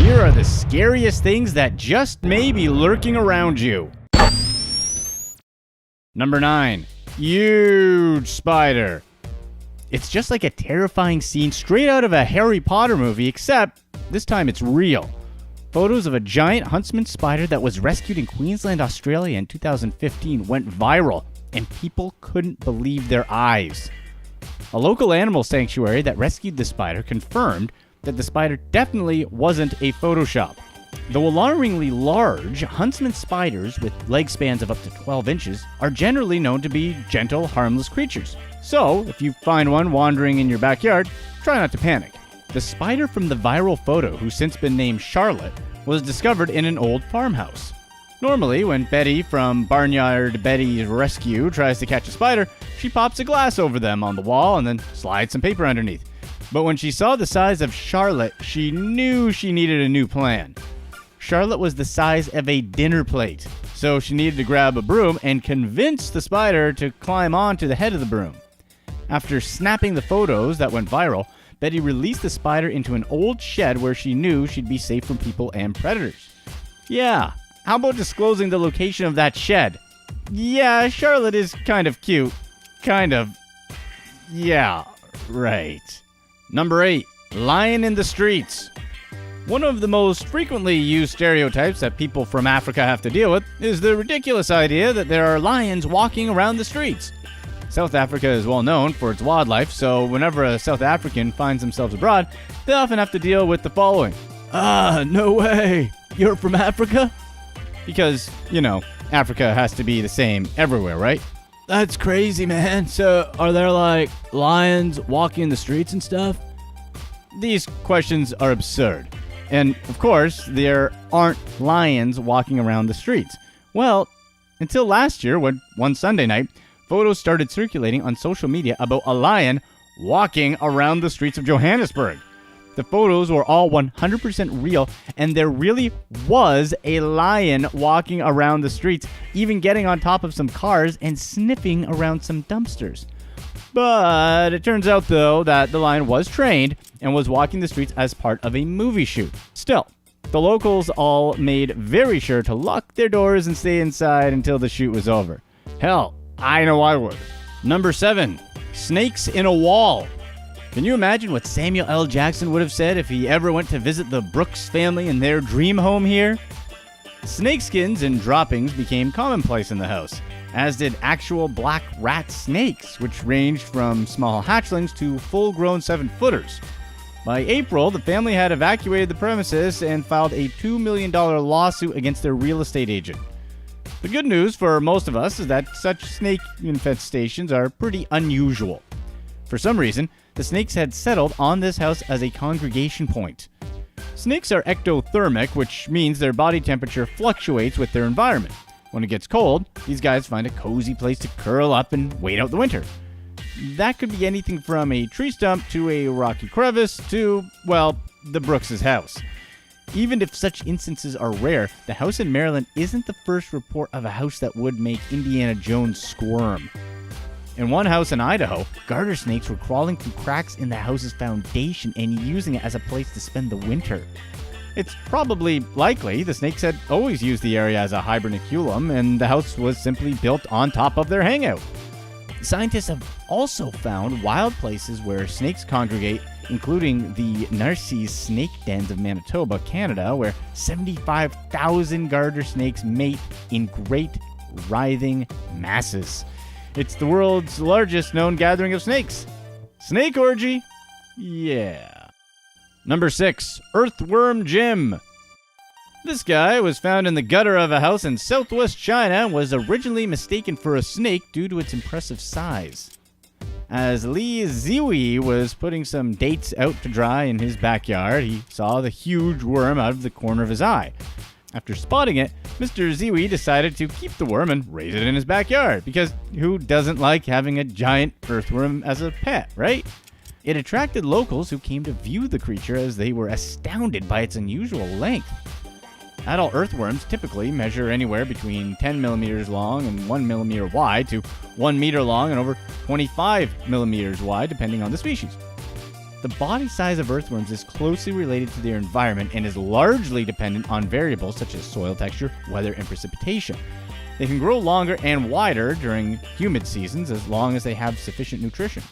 Here are the scariest things that just may be lurking around you. Number 9. Huge spider. It's just like a terrifying scene straight out of a Harry Potter movie, except this time it's real. Photos of a giant huntsman spider that was rescued in Queensland, Australia in 2015 went viral, and people couldn't believe their eyes. A local animal sanctuary that rescued the spider confirmed that the spider definitely wasn't a Photoshop. Though alarmingly large, huntsman spiders with leg spans of up to 12 inches are generally known to be gentle, harmless creatures. So, if you find one wandering in your backyard, try not to panic. The spider from the viral photo, who's since been named Charlotte, was discovered in an old farmhouse. Normally, when Betty from Barnyard Betty's Rescue tries to catch a spider, she pops a glass over them on the wall and then slides some paper underneath. But when she saw the size of Charlotte, she knew she needed a new plan. Charlotte was the size of a dinner plate, so she needed to grab a broom and convince the spider to climb onto the head of the broom. After snapping the photos that went viral, Betty released the spider into an old shed where she knew she'd be safe from people and predators. Yeah, how about disclosing the location of that shed? Yeah, Charlotte is kind of cute. Kind of. Yeah, right. Number 8. Lion in the streets. One of the most frequently used stereotypes that people from Africa have to deal with is the ridiculous idea that there are lions walking around the streets. South Africa is well known for its wildlife, so whenever a South African finds themselves abroad, they often have to deal with the following. No way! You're from Africa? Because, Africa has to be the same everywhere, right? That's crazy, man. So, are there, lions walking in the streets and stuff? These questions are absurd. And, of course, there aren't lions walking around the streets. Well, until last year, when one Sunday night, photos started circulating on social media about a lion walking around the streets of Johannesburg. The photos were all 100% real, and there really was a lion walking around the streets, even getting on top of some cars and sniffing around some dumpsters. But it turns out, though, that the lion was trained and was walking the streets as part of a movie shoot. Still, the locals all made very sure to lock their doors and stay inside until the shoot was over. Hell, I know I would. Number 7. Snakes in a wall. Can you imagine what Samuel L. Jackson would have said if he ever went to visit the Brooks family in their dream home here? Snakeskins and droppings became commonplace in the house, as did actual black rat snakes, which ranged from small hatchlings to full-grown 7-footers. By April, the family had evacuated the premises and filed a $2 million lawsuit against their real estate agent. The good news for most of us is that such snake infestations are pretty unusual. For some reason, the snakes had settled on this house as a congregation point. Snakes are ectothermic, which means their body temperature fluctuates with their environment. When it gets cold, these guys find a cozy place to curl up and wait out the winter. That could be anything from a tree stump to a rocky crevice to, the Brooks' house. Even if such instances are rare, the house in Maryland isn't the first report of a house that would make Indiana Jones squirm. In one house in Idaho, garter snakes were crawling through cracks in the house's foundation and using it as a place to spend the winter. It's probably likely the snakes had always used the area as a hibernaculum, and the house was simply built on top of their hangout. Scientists have also found wild places where snakes congregate, including the Narcisse snake dens of Manitoba, Canada, where 75,000 garter snakes mate in great writhing masses. It's the world's largest known gathering of snakes. Snake orgy? Yeah. Number 6. Earthworm Jim. This guy was found in the gutter of a house in southwest China and was originally mistaken for a snake due to its impressive size. As Li Ziwi was putting some dates out to dry in his backyard, he saw the huge worm out of the corner of his eye. After spotting it, Mr. Ziwi decided to keep the worm and raise it in his backyard, because who doesn't like having a giant earthworm as a pet, right? It attracted locals who came to view the creature as they were astounded by its unusual length. Adult earthworms typically measure anywhere between 10 millimeters long and 1 millimeter wide to 1 meter long and over 25 millimeters wide, depending on the species. the body size of earthworms is closely related to their environment and is largely dependent on variables such as soil texture, weather, and precipitation. They can grow longer and wider during humid seasons as long as they have sufficient nutrition.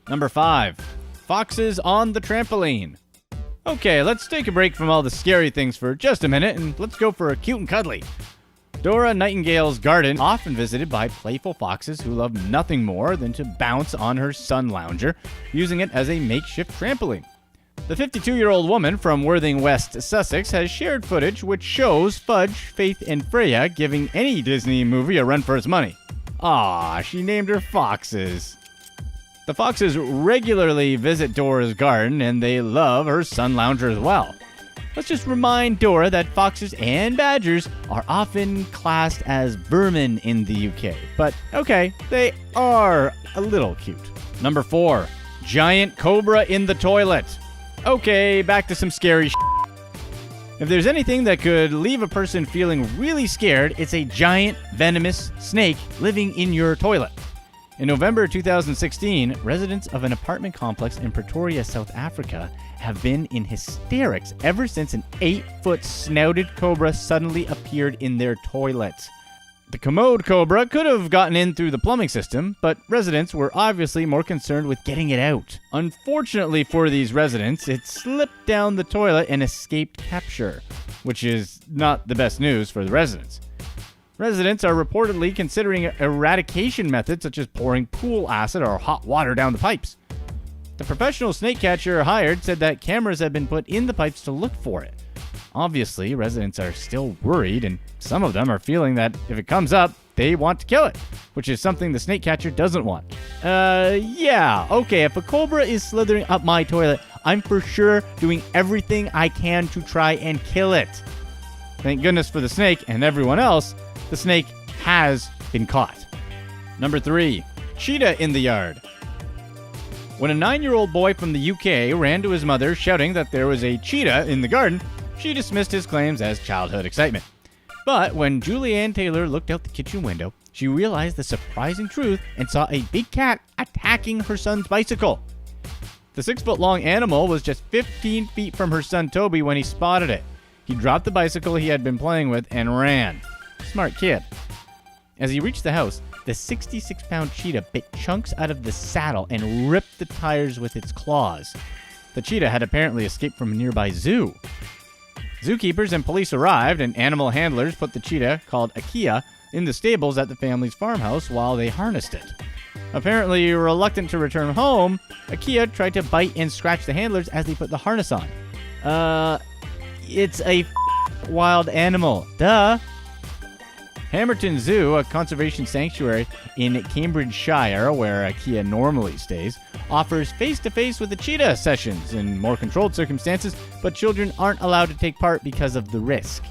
Number 5. Foxes on the trampoline. Okay, let's take a break from all the scary things for just a minute and let's go for a cute and cuddly. Dora Nightingale's garden, often visited by playful foxes who love nothing more than to bounce on her sun lounger, using it as a makeshift trampoline. The 52-year-old woman from Worthing, West Sussex, has shared footage which shows Fudge, Faith, and Freya giving any Disney movie a run for its money. Ah, she named her foxes. The foxes regularly visit Dora's garden, and they love her sun lounger as well. Let's just remind Dora that foxes and badgers are often classed as vermin in the UK. But okay, they are a little cute. Number 4. Giant cobra in the toilet. Okay, back to some scary If there's anything that could leave a person feeling really scared, it's a giant venomous snake living in your toilet. In November 2016, residents of an apartment complex in Pretoria, South Africa, have been in hysterics ever since an 8-foot snouted cobra suddenly appeared in their toilets. The commode cobra could have gotten in through the plumbing system, but residents were obviously more concerned with getting it out. Unfortunately for these residents, it slipped down the toilet and escaped capture, which is not the best news for the residents. Residents are reportedly considering eradication methods such as pouring pool acid or hot water down the pipes. The professional snake catcher hired said that cameras have been put in the pipes to look for it. Obviously, residents are still worried, and some of them are feeling that if it comes up, they want to kill it, which is something the snake catcher doesn't want. Okay, if a cobra is slithering up my toilet, I'm for sure doing everything I can to try and kill it. Thank goodness for the snake and everyone else, the snake has been caught. Number 3. Cheetah in the yard. When a 9-year-old boy from the UK ran to his mother shouting that there was a cheetah in the garden, she dismissed his claims as childhood excitement. But when Julianne Taylor looked out the kitchen window, she realized the surprising truth and saw a big cat attacking her son's bicycle. The 6-foot-long animal was just 15 feet from her son Toby when he spotted it. He dropped the bicycle he had been playing with and ran. Smart kid. As he reached the house, the 66-pound cheetah bit chunks out of the saddle and ripped the tires with its claws. The cheetah had apparently escaped from a nearby zoo. Zookeepers and police arrived, and animal handlers put the cheetah, called Akia, in the stables at the family's farmhouse while they harnessed it. Apparently reluctant to return home, Akia tried to bite and scratch the handlers as they put the harness on. It's a wild animal. Duh. Hamerton Zoo, a conservation sanctuary in Cambridgeshire, where Akia normally stays, offers face-to-face with the cheetah sessions in more controlled circumstances, but children aren't allowed to take part because of the risk.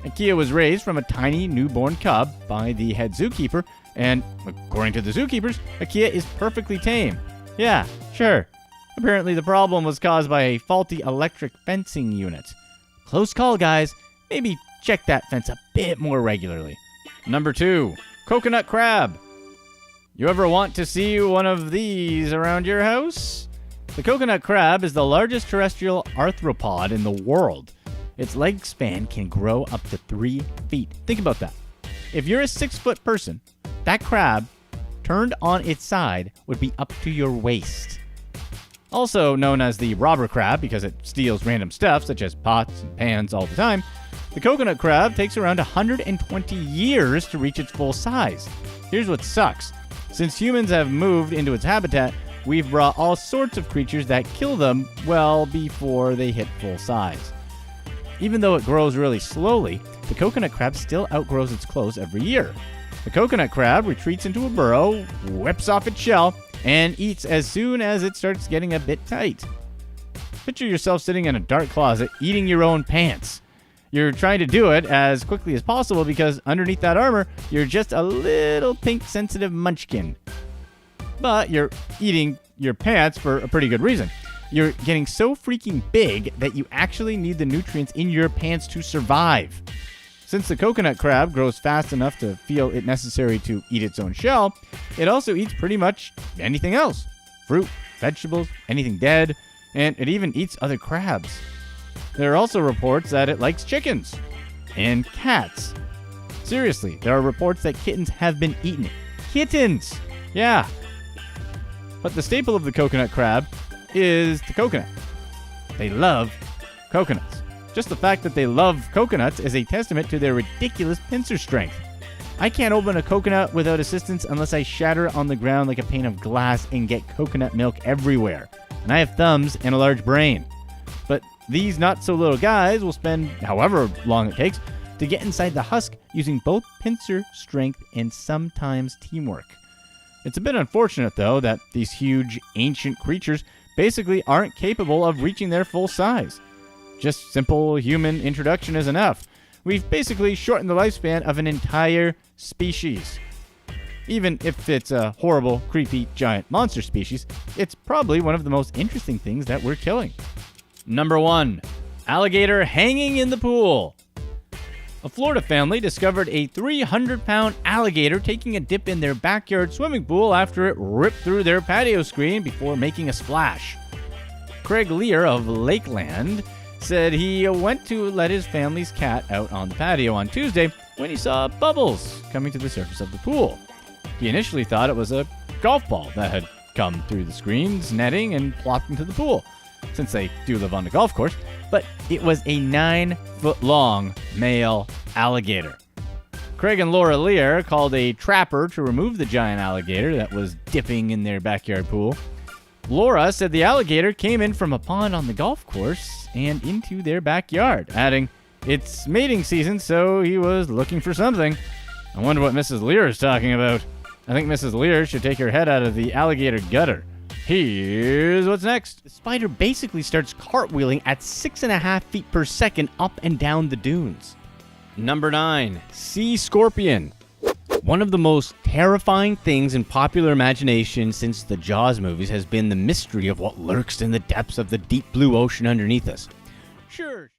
Akia was raised from a tiny newborn cub by the head zookeeper, and according to the zookeepers, Akia is perfectly tame. Yeah, sure. Apparently the problem was caused by a faulty electric fencing unit. Close call, guys. Maybe check that fence a bit more regularly. Number 2, coconut crab. You ever want to see one of these around your house? The coconut crab is the largest terrestrial arthropod in the world. Its leg span can grow up to 3 feet. Think about that. If you're a 6-foot person, that crab, turned on its side, would be up to your waist. Also known as the robber crab because it steals random stuff such as pots and pans all the time, the coconut crab takes around 120 years to reach its full size. Here's what sucks. Since humans have moved into its habitat, we've brought all sorts of creatures that kill them well before they hit full size. Even though it grows really slowly, the coconut crab still outgrows its clothes every year. The coconut crab retreats into a burrow, whips off its shell, and eats as soon as it starts getting a bit tight. Picture yourself sitting in a dark closet eating your own pants. You're trying to do it as quickly as possible because underneath that armor, you're just a little pink sensitive munchkin. But you're eating your pants for a pretty good reason. You're getting so freaking big that you actually need the nutrients in your pants to survive. Since the coconut crab grows fast enough to feel it necessary to eat its own shell, it also eats pretty much anything else. Fruit, vegetables, anything dead. and it even eats other crabs. There are also reports that it likes chickens and cats. Seriously, there are reports that kittens have been eaten. Kittens! Yeah. But the staple of the coconut crab is the coconut. They love coconuts. Just the fact that they love coconuts is a testament to their ridiculous pincer strength. I can't open a coconut without assistance unless I shatter it on the ground like a pane of glass and get coconut milk everywhere. And I have thumbs and a large brain. But these not-so-little guys will spend however long it takes to get inside the husk using both pincer strength and sometimes teamwork. It's a bit unfortunate, though, that these huge, ancient creatures basically aren't capable of reaching their full size. Just simple human introduction is enough. We've basically shortened the lifespan of an entire species. Even if it's a horrible, creepy, giant monster species, it's probably one of the most interesting things that we're killing. Number 1. Alligator hanging in the pool. A Florida family discovered a 300-pound alligator taking a dip in their backyard swimming pool after it ripped through their patio screen before making a splash. Craig Lear of Lakeland said he went to let his family's cat out on the patio on Tuesday when he saw bubbles coming to the surface of the pool. He initially thought it was a golf ball that had come through the screen's netting and plopped into the pool, since they do live on the golf course, but it was a 9-foot-long male alligator. Craig and Laura Lear called a trapper to remove the giant alligator that was dipping in their backyard pool. Laura said the alligator came in from a pond on the golf course and into their backyard, adding, "It's mating season, so he was looking for something. I wonder what Mrs. Lear is talking about. I think Mrs. Lear should take her head out of the alligator gutter." Here's what's next. The spider basically starts cartwheeling at 6.5 feet per second up and down the dunes. Number 9. Sea scorpion. One of the most terrifying things in popular imagination since the Jaws movies has been the mystery of what lurks in the depths of the deep blue ocean underneath us. Sure.